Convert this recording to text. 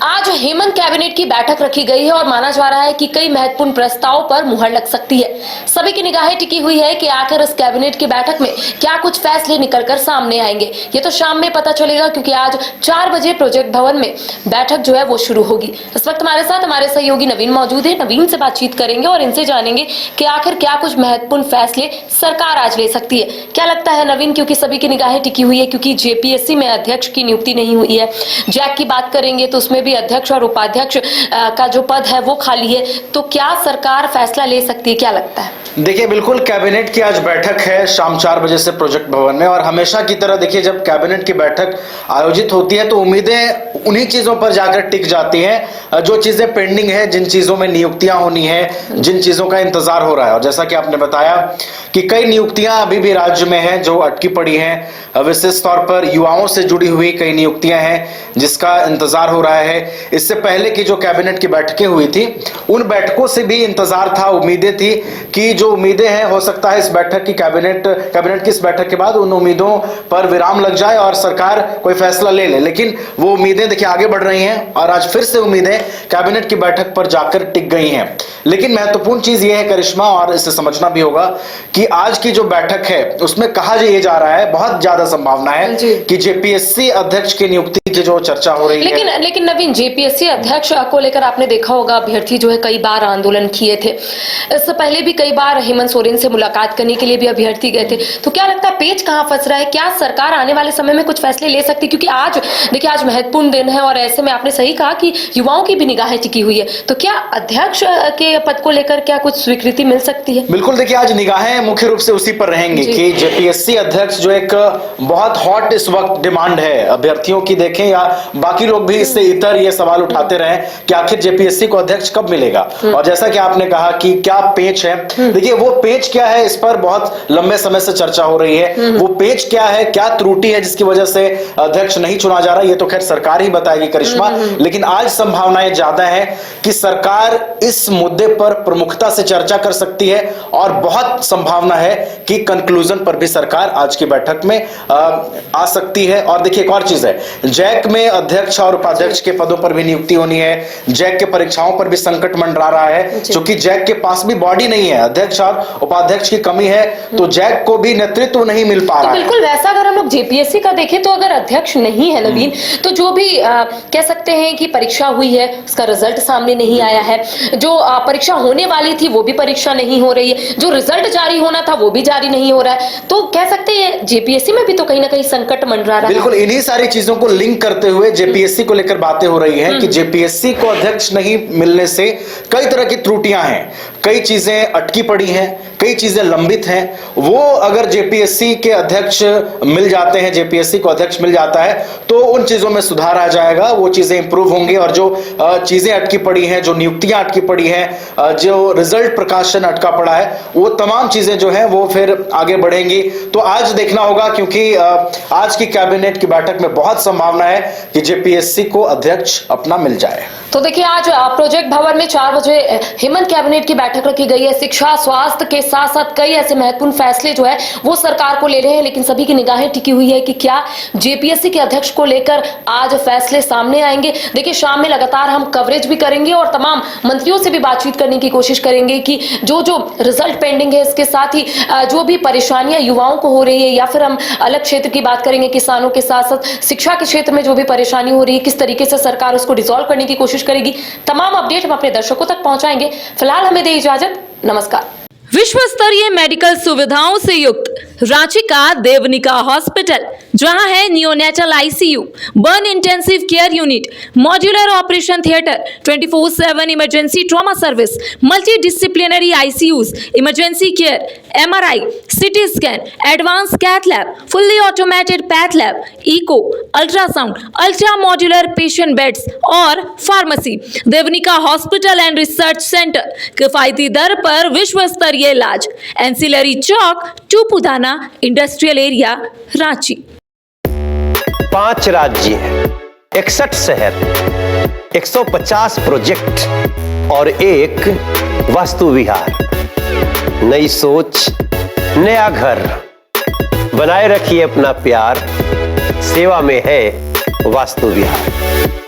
आज हेमंत कैबिनेट की बैठक रखी गई है और माना जा रहा है कि कई महत्वपूर्ण प्रस्तावों पर मुहर लग सकती है। सभी की निगाहें टिकी हुई है कि आखिर इस कैबिनेट की बैठक में क्या कुछ फैसले निकलकर सामने आएंगे। ये तो शाम में पता चलेगा, क्योंकि आज 4 बजे प्रोजेक्ट भवन में बैठक जो है वो शुरू होगी। इस वक्त हमारे साथ हमारे सहयोगी नवीन मौजूद है। नवीन से बातचीत करेंगे और इनसे जानेंगे कि आखिर क्या कुछ महत्वपूर्ण फैसले सरकार आज ले सकती है। क्या लगता है नवीन, क्योंकि सभी की निगाहें टिकी हुई है, क्योंकि जेपीएससी में अध्यक्ष की नियुक्ति नहीं हुई है। जैक की बात करेंगे तो उसमें भी अध्यक्ष और उपाध्यक्ष का जो पद है वो खाली है। तो क्या सरकार फैसला ले सकती है, क्या लगता है? देखिए, बिल्कुल कैबिनेट की आज बैठक है शाम 4 बजे से प्रोजेक्ट भवन में। और हमेशा की तरह देखिए, जब कैबिनेट की बैठक आयोजित होती है तो उम्मीदें उन्हीं चीजों पर जाकर टिक जाती हैं जो चीजें पेंडिंग है, जिन चीजों में नियुक्तियां होनी है, जिन चीजों का इंतजार हो रहा है। और जैसा कि आपने बताया कि कई नियुक्तियां अभी भी राज्य में हैं जो अटकी पड़ी हैं। विशेष तौर पर युवाओं से जुड़ी हुई कई नियुक्तियां हैं जिसका इंतजार हो रहा है। इससे पहले की जो कैबिनेट की बैठकें हुई थी, उन बैठकों से भी इंतजार था, उम्मीदें थी कि जो उम्मीदें हैं, हो सकता है इस बैठक की कैबिनेट की इस बैठक के बाद उन उम्मीदों पर विराम लग जाए और सरकार कोई फैसला ले ले। लेकिन वो उम्मीदें देखिए आगे बढ़ रही हैं और आज फिर से उम्मीदें कैबिनेट की बैठक पर जाकर टिक गई हैं। लेकिन महत्वपूर्ण चीज ये है करिश्मा, और इसे समझना भी होगा कि आज की जो बैठक है उसमें कहा ये जा रहा है, बहुत ज्यादा संभावना है कि जेपीएससी अध्यक्ष की नियुक्ति की जो चर्चा हो रही है। लेकिन नवीन, जेपीएससी अध्यक्ष को लेकर आपने देखा होगा, अभ्यर्थी जो है कई बार आंदोलन किए थे। इससे पहले भी कई बार हेमंत सोरेन से मुलाकात करने के लिए भी अभ्यर्थी गए थे। तो क्या लगता है पेच कहां फंस रहा है? क्या सरकार आने वाले समय में कुछ फैसले ले सकती? क्योंकि आज देखिए, आज महत्वपूर्ण दिन है और ऐसे में आपने सही कहा कि युवाओं की भी निगाहें टिकी हुई है। तो क्या अध्यक्ष के पद को लेकर क्या कुछ स्वीकृति मिल सकती है? बिल्कुल, देखिए आज निगाहें मुख्य रूप से उसी पर रहेंगी कि जेपीएससी अध्यक्ष जो एक बहुत हॉट इस वक्त डिमांड है अभ्यर्थियों की, देखें या बाकी लोग भी इससे इतर ये सवाल उठाते रहे कि आखिर जेपीएससी को अध्यक्ष कब मिलेगा। और जैसा कि आपने कहा कि क्या पेच है, देखिए वो पेच क्या है, इस पर बहुत लंबे समय से चर्चा हो रही है। वो पेच क्या है, क्या त्रुटि है जिसकी वजह से अध्यक्ष नहीं चुना जा रहा, ये तो खैर सरकार ही बताएगी करिश्मा। लेकिन आज संभावनाएं ज्यादा है कि सरकार इस मुद्दे पर प्रमुखता से चर्चा कर सकती है और बहुत संभावना है कि कंक्लूजन पर भी सरकार आज की बैठक में आ सकती है। और देखिए एक और चीज है, जैक में अध्यक्ष और उपाध्यक्ष के पदों पर भी नियुक्ति होनी है। जैक के परीक्षाओं पर भी संकट मंडरा रहा है, क्योंकि जैक के पास भी बॉडी नहीं है, अध्यक्ष और उपाध्यक्ष की कमी है, तो जैक को भी नेतृत्व नहीं मिल पा रहा है। बिल्कुल वैसा अगर हम लोग जेपीएससी का देखें तो अगर अध्यक्ष नहीं है नवीन, तो जो भी कह सकते हैं कि परीक्षा हुई है उसका रिजल्ट सामने नहीं आया है, जो परीक्षा होने वाली थी वो भी परीक्षा नहीं हो रही है, जो रिजल्ट जारी होना था वो भी जारी नहीं हो रहा है। तो कह सकते हैं जेपीएससी में भी तो कहीं ना कहीं संकट मंडरा रहा है। बिल्कुल, इन्हीं सारी चीजों को लिंक करते हुए जेपीएससी को लेकर बातें हो रही हैं कि जेपीएससी को अध्यक्ष नहीं मिलने से कई तरह की त्रुटियां हैं, कई चीजें अटकी पड़ी हैं, कई चीजें लंबित हैं। वो अगर जेपीएससी के अध्यक्ष मिल जाते हैं, जेपीएससी को अध्यक्ष मिल जाता है तो उन चीजों में सुधार आ जाएगा, वो चीजें इंप्रूव होंगी। और जो चीजें अटकी पड़ी हैं, जो नियुक्तियां अटकी पड़ी हैं, जो रिजल्ट प्रकाशन अटका पड़ा है, वो तमाम चीजें जो हैं वो फिर आगे बढ़ेंगी। तो आज देखना होगा, क्योंकि आज की कैबिनेट की बैठक में बहुत संभावना है कि जेपीएससी को अध्यक्ष अपना मिल जाए। तो देखिए, आज प्रोजेक्ट भवन में 4 बजे हेमंत कैबिनेट की बैठक रखी गई है। शिक्षा, स्वास्थ्य के साथ साथ कई ऐसे महत्वपूर्ण फैसले जो है वो सरकार को ले रहे हैं। लेकिन सभी की निगाहें टिकी हुई है कि क्या जेपीएससी के अध्यक्ष को लेकर आज फैसले सामने आएंगे। देखिए, शाम में लगातार हम कवरेज भी करेंगे और तमाम मंत्रियों से भी बातचीत करने की कोशिश करेंगे कि जो रिजल्ट पेंडिंग है, इसके साथ ही जो भी परेशानियां युवाओं को हो रही है, या फिर हम अलग क्षेत्र की बात करेंगे, किसानों के साथ साथ शिक्षा के क्षेत्र में जो भी परेशानी हो रही है, किस तरीके से सरकार उसको डिसॉल्व करने की कोशिश करेगी। तमाम अपडेट हम अपने दर्शकों तक पहुंचाएंगे। फिलहाल हमें दे इजाजत, नमस्कार। विश्व स्तरीय मेडिकल सुविधाओं से युक्त रांची का देवनिका हॉस्पिटल, जहां है neonatal ICU, burn intensive care unit, modular operation theatre, 24/7 emergency trauma service, multi disciplinary ICUs, emergency care, MRI, CT scan, advance cath lab, fully automated path lab, echo, ultrasound, ultra modular patient beds और pharmacy. Devnika hospital and research centre, किफायती दर पर विश्व स्तरीय इलाज, ancillary Chowk, Tupudana industrial area, Ranchi. 5 राज्य, 61 शहर, 150 project और एक वास्तु विहार। नई सोच, नया घर। बनाए रखिए अपना प्यार, सेवा में है वास्तु विहार।